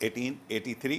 1883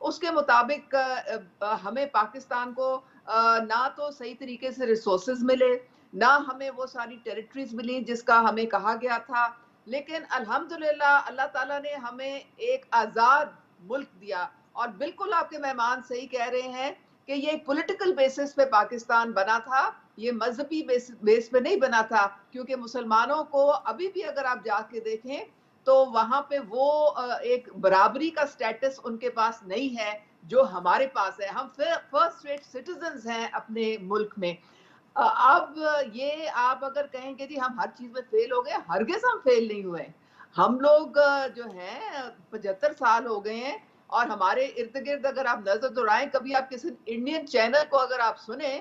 اس کے مطابق ہمیں پاکستان کو نہ تو صحیح طریقے سے ریسورسز ملے، نہ ہمیں وہ ساری ٹیریٹریز ملی جس کا ہمیں کہا گیا تھا، لیکن الحمدللہ اللہ تعالیٰ نے ہمیں ایک آزاد ملک دیا. اور بالکل آپ کے مہمان صحیح کہہ رہے ہیں کہ یہ ایک پولیٹیکل بیسس پہ پاکستان بنا تھا، یہ مذہبی بیس پہ نہیں بنا تھا، کیونکہ مسلمانوں کو ابھی بھی اگر آپ جا کے دیکھیں تو وہاں پہ وہ ایک برابری کا سٹیٹس ان کے پاس نہیں ہے جو ہمارے پاس ہے. ہم فرسٹ ریٹ سٹیزنز ہیں اپنے ملک میں. اب یہ آپ اگر کہیں کہ جی ہم ہر چیز میں فیل ہو گئے، ہرگز ہم فیل نہیں ہوئے. ہم لوگ جو ہیں 75 سال ہو گئے ہیں، اور ہمارے ارد گرد اگر آپ نظر دوڑائیں، کبھی آپ کسی انڈین چینل کو اگر آپ سنیں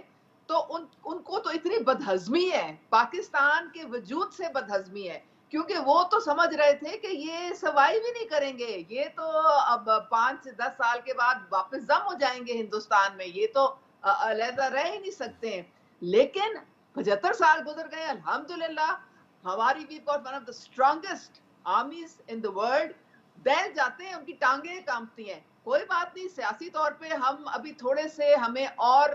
تو ان کو تو اتنی بدہضمی ہے، پاکستان کے وجود سے بدہضمی ہے، کیونکہ وہ تو سمجھ رہے تھے کہ یہ سروائیو ہی نہیں کریں گے، یہ تو اب 5 سے 10 سال کے بعد واپس ضم ہو جائیں گے ہندوستان میں، یہ تو علیحدہ رہ ہی نہیں سکتے ہیں. لیکن 75 سال گزر گئے، الحمدللہ ہماری بھی one of the strongest armies in the world. بیٹھ جاتے ہیں، ان کی ٹانگیں کانپتی ہیں. کوئی بات نہیں، سیاسی طور پہ ہم ابھی تھوڑے سے ہمیں اور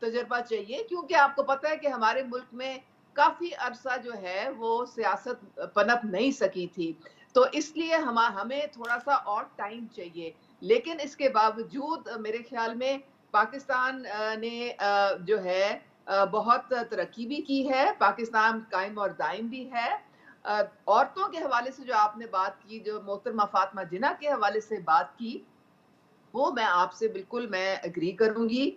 تجربہ چاہیے، کیونکہ آپ کو پتہ ہے کہ ہمارے ملک میں کافی عرصہ جو ہے وہ سیاست پنپ نہیں سکی تھی، تو اس لیے ہمیں تھوڑا سا اور ٹائم چاہیے. لیکن اس کے باوجود میرے خیال میں پاکستان نے جو ہے بہت ترقی بھی کی ہے، پاکستان قائم اور دائم بھی ہے. عورتوں کے حوالے سے جو آپ نے بات کی، جو محترمہ فاطمہ جناح کے حوالے سے بات کی، وہ میں آپ سے بالکل میں اگری کروں گی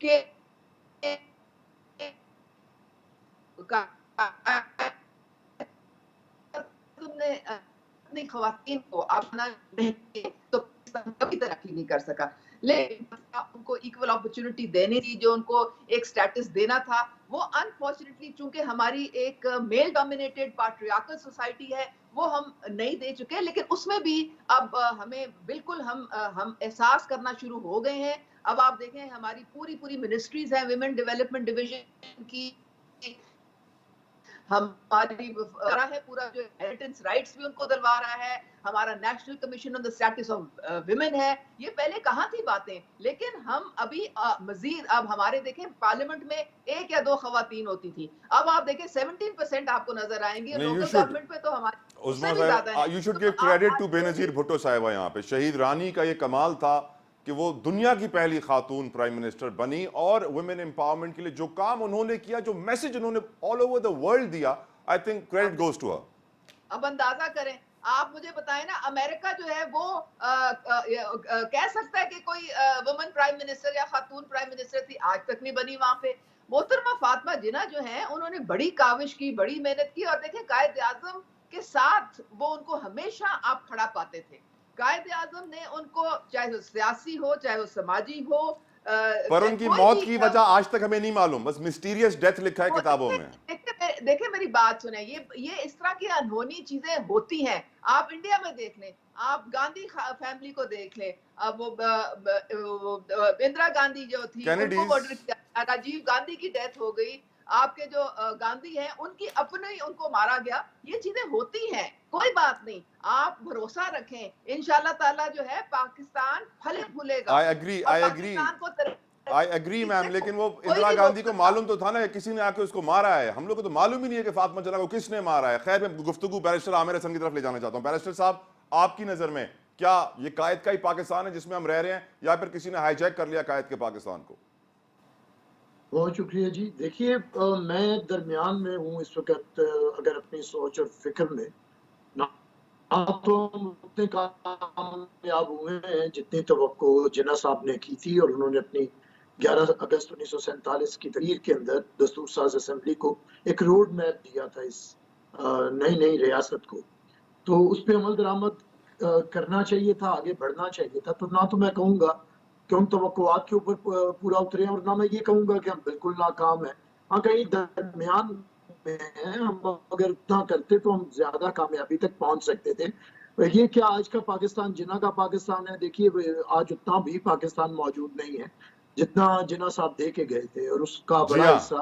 کہ تم نے اپنی خواتین کو اپنا تو کبھی ترقی نہیں کر سکا. لیکن ان کو ایکول اپرچونٹی دینے تھی، جو ان کو ایک سٹیٹس دینا تھا، وہ انفارچونیٹلی چونکہ ہماری ایک میل ڈومینیٹڈ پیٹریارکل سوسائٹی ہے، وہ ہم نہیں دے چکے. لیکن اس میں بھی اب ہمیں بالکل ہم احساس کرنا شروع ہو گئے ہیں. اب آپ دیکھیں ہماری پوری منسٹریز ہیں ویمن ڈیولپمنٹ ڈویژن کی، ہماری ہے پورا جو انہیریٹنس رائٹس بھی ان کو دلوا رہا ہے، ہمارا national commission on the status of women ہے. یہ پہلے کہاں تھی باتیں، لیکن ہم ابھی مزید اب ہمارے دیکھیں پارلیمنٹ میں 1 یا 2 خواتین ہوتی تھی، اب آپ دیکھیں 17% آپ کو نظر آئیں گی. لوکل گورنمنٹ پہ تو ہمارے اس سے بھی زیادہ ہیں. You should give credit to Benazir Bhutto صاحبہ. یہاں پہ شہید رانی کا یہ کمال تھا کہ وہ دنیا کی پہلی خاتون پرائم منسٹر بنی، اور ویمن امپاورمنٹ کے لیے جو کام انہوں نے کیا، جو میسج انہوں نے آل اوور دا ورلڈ دیا، I think credit goes to her. اب اندازہ کریں، آپ مجھے بتائیں نا، امریکہ جو ہے وہ کہہ سکتا ہے کہ کوئی وومن پرائم منسٹر یا خاتون پرائم منسٹر تھی؟ آج تک نہیں بنی وہاں پہ. محترمہ فاطمہ جناح جو ہیں، انہوں نے بڑی کاوش کی، بڑی محنت کی، اور دیکھیں قائد اعظم کے ساتھ وہ ان کو ہمیشہ آپ کھڑا پاتے تھے. قائد اعظم نے ان کو، چاہے وہ سیاسی ہو چاہے وہ سماجی ہو، پر ان کی موت کی وجہ آج تک ہمیں نہیں معلوم، بس مسٹیریس ڈیتھ لکھا ہے کتابوں میں. دیکھیں میری بات سنیں، یہ اس طرح کی انہونی چیزیں ہوتی ہیں. آپ انڈیا میں دیکھ لیں، آپ گاندھی فیملی کو دیکھ لیں، اب وہ اندرا گاندھی جو تھی ان کو مرڈر کیا، راجیو گاندھی کی ڈیتھ ہو گئی، آپ کے جو گاندھی ہیں ان کی اپنے ان کو مارا گیا. یہ چیزیں ہوتی ہیں، کوئی بات نہیں، آپ بھروسہ رکھیں، انشاءاللہ تعالیٰ جو ہے پاکستان پھلے پھولے گا. آئی اگری میم، لیکن وہ اندرا گاندھی کو معلوم تو تھا نا کہ کسی نے آ کے اس کو مارا ہے. ہم لوگ کو تو معلوم ہی نہیں ہے کہ فاطمہ جناح کو کس نے مارا ہے. خیر، میں گفتگو بیرسٹر عامر حسن کی طرف لے جانا چاہتا ہوں. بیرسٹر صاحب، آپ کی نظر میں کیا یہ قائد کا ہی پاکستان ہے جس میں ہم رہ رہے ہیں، یا پھر کسی نے ہائی جیک کر لیا قائد کے پاکستان کو؟ بہت شکریہ جی. دیکھیے، میں درمیان میں ہوں اس وقت. اگر اپنی سوچ اور فکر میں نہ تو ہم اتنے کامیاب ہوئے ہیں جتنی توقع جناح صاحب نے کی تھی، اور انہوں نے اپنی 11 اگست 1947 کی تحریر کے اندر دستور ساز اسمبلی کو ایک روڈ میپ دیا تھا اس نئی ریاست کو. تو اس پہ عمل درآمد کرنا چاہیے تھا، آگے بڑھنا چاہیے تھا. تو نہ تو میں کہوں گا کہ ہم توقعات کے اوپر پورا اترے ہیں، اور نہ میں یہ کہوں گا کہ ہم بالکل ناکام ہیں. ہاں، کہیں درمیان میں ہیں. ہم اگر اتنا کرتے تو ہم زیادہ کامیابی تک پہنچ سکتے تھے. یہ کیا آج کا پاکستان جناح کا پاکستان ہے؟ دیکھیے، آج اتنا بھی پاکستان موجود نہیں ہے جتنا جناح صاحب دے کے گئے تھے، اور اس کا بڑا حصہ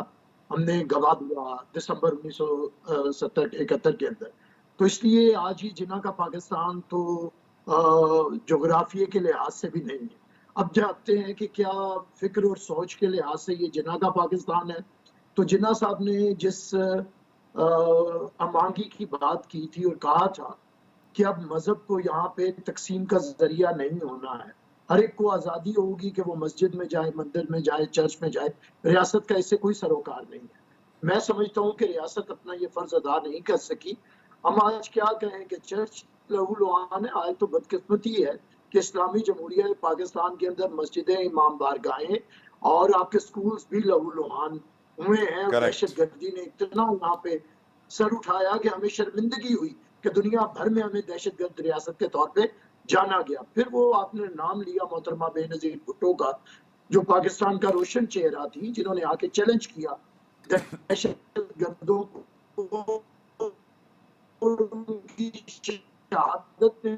ہم نے گوا دیا دسمبر 1971 کے اندر. تو اس لیے آج ہی جناح کا پاکستان تو جغرافیے کے لحاظ سے بھی نہیں ہے. اب جانتے ہیں کہ کیا فکر اور سوچ کے لحاظ سے یہ جناح کا پاکستان ہے. تو جناح صاحب نے جس امانگی کی بات کی تھی اور کہا تھا کہ اب مذہب کو یہاں پہ تقسیم کا ذریعہ نہیں ہونا ہے, ہر ایک کو آزادی ہوگی کہ وہ مسجد میں جائے, مندر میں جائے, چرچ میں جائے, ریاست کا اس سے کوئی سروکار نہیں ہے. میں سمجھتا ہوں کہ ریاست اپنا یہ فرض ادا نہیں کر سکی. ہم آج کیا کہیں کہ چرچ لہو لعان ہے, آج تو بدقسمتی ہے کہ اسلامی جمہوریہ پاکستان کے اندر مسجدیں, امام بارگاہیں اور آپ کے سکولز بھی لہو لعان ہوئے ہیں. اور کریکٹ. دہشت گردی نے اتنا وہاں پہ سر اٹھایا کہ ہمیں شرمندگی ہوئی کہ دنیا بھر میں ہمیں دہشت گرد ریاست کے طور پہ جانا گیا. پھر وہ آپ نے نام لیا محترمہ بے نظیر بھٹو کا, جو پاکستان کا روشن چہرہ تھی, جنہوں نے آ کے چیلنج کیا دہشت گردوں کو. ان کی شہادت نے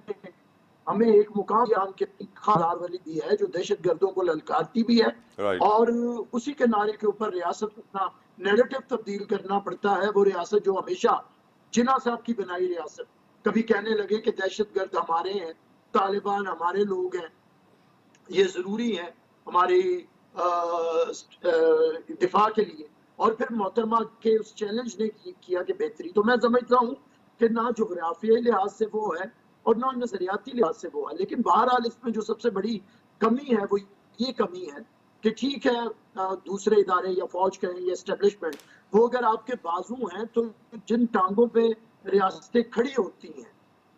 ہمیں ایک مقام جان کے خار والی دی ہے جو دہشت گردوں کو للکارتی بھی ہے. رائٹ. اور اسی کے نعرے کے اوپر ریاست اپنا نیریٹو تبدیل کرنا پڑتا ہے. وہ ریاست جو ہمیشہ جناح صاحب کی بنائی ریاست, کبھی کہنے لگے کہ دہشت گرد ہمارے ہیں, طالبان ہمارے لوگ ہیں, یہ ضروری ہے ہماری دفاع کے لیے, اور پھر محترمہ کے اس چیلنج نے کیا کہ بہتری. تو میں سمجھتا ہوں کہ نہ جغرافیائی لحاظ سے وہ ہے اور نہ نظریاتی لحاظ سے وہ ہے. لیکن بہرحال اس میں جو سب سے بڑی کمی ہے وہ یہ کمی ہے کہ ٹھیک ہے دوسرے ادارے یا فوج کہیں یا اسٹیبلشمنٹ, وہ اگر آپ کے بازو ہیں تو جن ٹانگوں پہ ریاستیں کھڑی ہوتی ہیں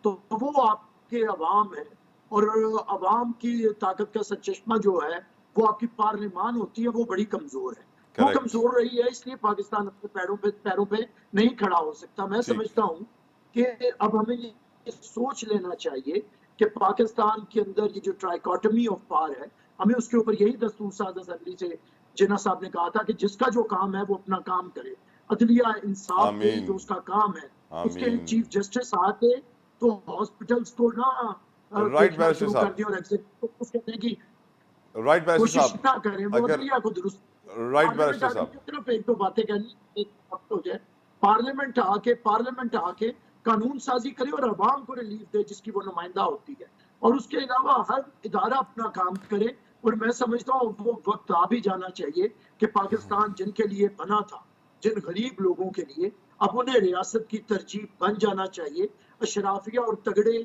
تو وہ آپ کے عوام ہیں, اور عوام کی طاقت کا سرچشمہ جو ہے وہ آپ کی پارلیمان ہوتی ہے, وہ بڑی کمزور ہے. وہ کریکٹ. کمزور رہی ہے, اس لیے پاکستان اپنے پیروں پہ نہیں کھڑا ہو سکتا. میں ٹھیک. سمجھتا ہوں کہ اب ہمیں یہ سوچ لینا چاہیے کہ پاکستان کے اندر یہ جو ٹرائیکاٹمی آف پاور ہے, ہمیں اس کے اوپر یہی دستور ساز اسمبلی سے جناح صاحب نے کہا تھا کہ جس کا جو کام ہے وہ اپنا کام کرے, عدلیہ انصاف دے آمین. جو اس کا کام ہے. اس کے آمین. چیف جسٹس آتے تو ہاسپٹلس کو نہ رائٹ دیکھنا بیرسٹر شروع کر صاحب. دیں اور ایگزیکٹو کرنے کی رائٹ بیرسٹر کوشش صاحب. نہ کریں, وہ اگر عدلیہ کو درست. رائٹ پارلیمنٹ بیرسٹر آ کے صاحب. صرف ایک دو باتیں کہنی, ایک وقت ہو جائے. پارلیمنٹ آ کے قانون سازی کرے اور عوام کو ریلیف دے جس کی وہ نمائندہ ہوتی ہے, اور اس کے علاوہ ہر ادارہ اپنا کام کرے. اور میں سمجھتا ہوں وہ وقت آ بھی جانا چاہیے کہ پاکستان جن کے لیے بنا تھا, جن غریب لوگوں کے لیے, اب انہیں ریاست کی ترجیح بن جانا چاہیے. اشرافیہ اور تگڑے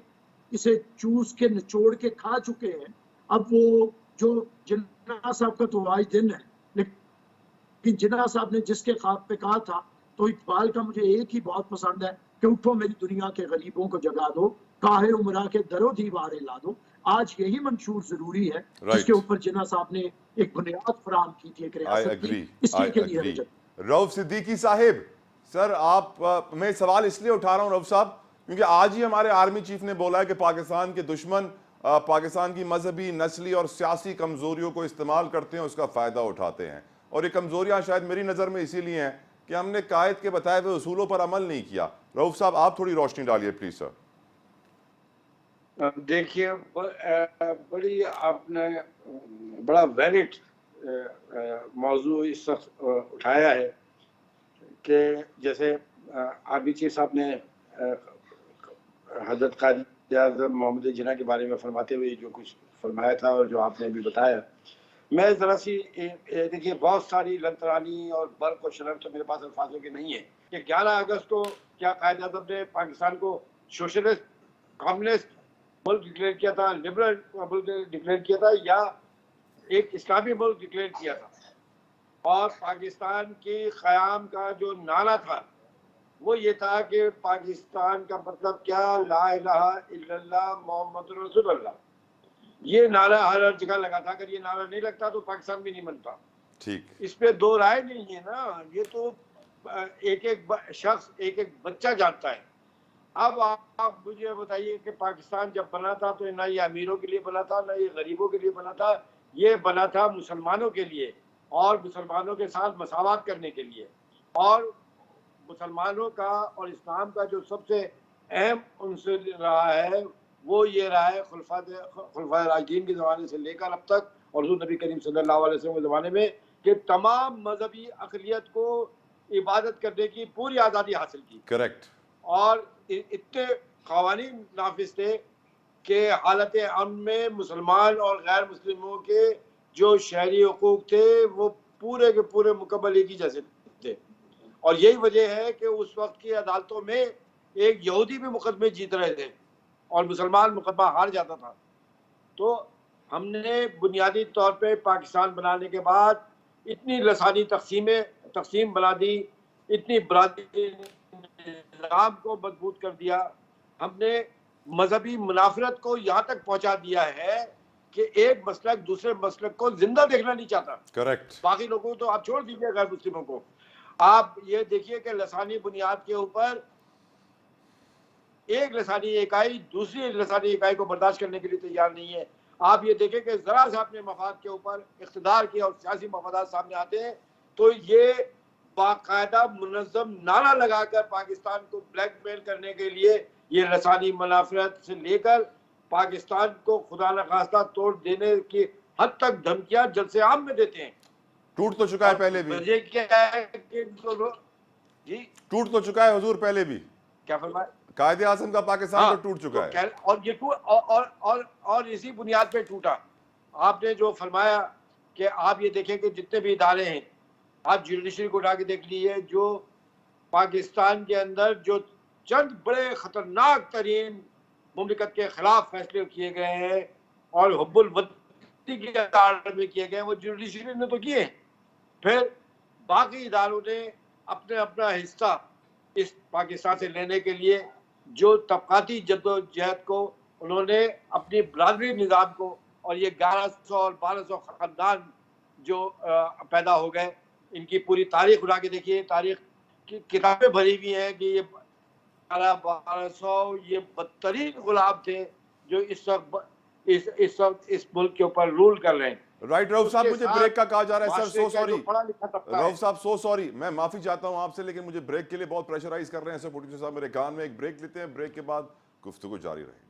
اسے چوس کے نچوڑ کے کھا چکے ہیں. اب وہ جو جناح صاحب کا تو آج دن ہے, لیکن جناح صاحب نے جس کے خواب پہ کہا تھا, تو اقبال کا مجھے ایک ہی بہت پسند ہے کہ اٹھو میری دنیا کے غریبوں کو جگا دو, کاہے عمرہ کے درو دیوارے لا دو. آج یہی منشور ضروری ہے جس کے رائٹ. اوپر جناح صاحب نے ایک بنیاد فراہم کی تھی ایک آئی ریاست کی, اگری. اسی آئی کے لیے اگری. ہمیں رؤف صدیقی صاحب, سر آپ, میں سوال اس لیے اٹھا رہا ہوں رؤف صاحب کیونکہ آج ہی ہمارے آرمی چیف نے بولا ہے کہ پاکستان کے دشمن پاکستان کی مذہبی, نسلی اور سیاسی کمزوریوں کو استعمال کرتے ہیں, اس کا فائدہ اٹھاتے ہیں. اور یہ کمزوریاں شاید میری نظر میں اسی لیے ہیں کہ ہم نے قائد کے بتائے ہوئے اصولوں پر عمل نہیں کیا. رؤف صاحب آپ تھوڑی روشنی ڈالیے پلیز سر. دیکھیے بڑی آپ نے بڑا ویلڈ موضوع اس وقت اٹھایا ہے کہ جیسے آرمی چیف صاحب نے حضرت قائد اعظم محمد جناح کے بارے میں فرماتے ہوئے جو کچھ فرمایا تھا اور جو آپ نے بھی بتایا, میں ذرا سی دیکھیے بہت ساری لنترانی اور برق و شرم تو میرے پاس الفاظوں کے نہیں ہے کہ 11 اگست کو کیا قائد اعظم نے پاکستان کو سوشلسٹ کمیونسٹ ملک ڈکلیئر کیا تھا, لبرل ملک ڈکلیئر کیا تھا, یا ایک اسلامی ملک ڈکلیئر کیا تھا. اور پاکستان کی قیام کا جو نعرہ تھا وہ یہ تھا کہ پاکستان کا مطلب کیا, لا الہ الا اللہ محمد رسول اللہ. یہ نعرہ ہر جگہ لگا تھا. اگر یہ نعرہ نہیں لگتا تو پاکستان بھی نہیں بنتا. ٹھیک. اس پہ دو رائے نہیں ہے نا, یہ تو ایک ایک شخص ایک ایک بچہ جانتا ہے. اب آپ مجھے بتائیے کہ پاکستان جب بنا تھا تو نہ یہ امیروں کے لیے بنا تھا, نہ یہ غریبوں کے لیے بنا تھا, یہ بنا تھا مسلمانوں کے لیے اور مسلمانوں کے ساتھ مساوات کرنے کے لیے. اور مسلمانوں کا اور اسلام کا جو سب سے اہم عنصر رہا ہے وہ یہ رہا ہے خلفائے راشدین کے زمانے سے لے کر اب تک, اور حضور نبی کریم صلی اللہ علیہ وسلم کے زمانے میں, کہ تمام مذہبی اقلیت کو عبادت کرنے کی پوری آزادی حاصل کی. کریکٹ. اور اتنے قوانین نافذ تھے کہ حالت امن میں مسلمان اور غیر مسلموں کے جو شہری حقوق تھے وہ پورے کے پورے مکمل ایک ہی جیسے تھے. اور یہی وجہ ہے کہ اس وقت کی عدالتوں میں ایک یہودی بھی مقدمے جیت رہے تھے اور مسلمان مقدمہ ہار جاتا تھا. تو ہم نے بنیادی طور پہ پاکستان بنانے کے بعد اتنی لسانی تقسیم بنا دی، اتنی برادری نظام کو مضبوط کر دیا، ہم نے مذہبی منافرت کو یہاں تک پہنچا دیا ہے کہ ایک مسلک دوسرے مسلک کو زندہ دیکھنا نہیں چاہتا. کریکٹ. باقی لوگوں تو آپ چھوڑ دیجیے غیر مسلموں کو. آپ یہ دیکھیے کہ لسانی بنیاد کے اوپر ایک لسانی اکائی دوسری لسانی اکائی کو برداشت کرنے کے لیے تیار نہیں ہے. آپ یہ دیکھیں کہ ذرا سا اپنے مفاد کے اوپر اقتدار کے اور سیاسی مفادات سامنے آتے ہیں تو یہ باقاعدہ منظم نعرہ لگا کر پاکستان کو بلیک میل کرنے کے لیے یہ لسانی منافرت سے لے کر پاکستان کو خدا نخواستہ توڑ دینے کی حد تک دھمکیاں جلسے عام میں دیتے ہیں. ٹوٹ تو چکا ہے پہلے بھی. وجہ کیا ہے کہ جی ٹوٹ تو چکا ہے حضور پہلے بھی. کیا فرمایا؟ قائد اعظم کا پاکستان تو ٹوٹ چکا ہے. اور یہ اور اسی بنیاد پہ ٹوٹا. آپ نے جو فرمایا کہ آپ یہ دیکھیں کہ جتنے بھی ادارے ہیں آپ جوڈیشری کو اٹھا کے دیکھ لیجیے، جو پاکستان کے اندر جو چند بڑے خطرناک ترین مملکت کے خلاف فیصلے کیے گئے ہیں اور حب الوطنی کی اطاعت میں کیے گئے ہیں وہ جوڈیشری نے تو کیے. پھر باقی اداروں نے اپنا حصہ اس پاکستان سے لینے کے لیے جو طبقاتی جد و جہد کو انہوں نے اپنی برادری نظام کو اور یہ 1100 اور 1200 خاندان جو پیدا ہو گئے، ان کی پوری تاریخ اٹھا کے دیکھیے، تاریخ کی کتابیں بھری ہوئی ہیں کہ یہ 1200 یہ بدترین غلام تھے جو اس وقت اس ملک کے اوپر رول کر رہے ہیں. رائٹ. رؤف صاحب مجھے بریک کا کہا جا رہا ہے. سر سو سوری رؤف رؤف صاحب، سو سوری، میں معافی چاہتا ہوں آپ سے، لیکن مجھے بریک کے لیے بہت پریشرائز کر رہے ہیں سر پروڈیوسر صاحب میرے کان میں. ایک بریک لیتے ہیں، بریک کے بعد گفتگو جاری رہے.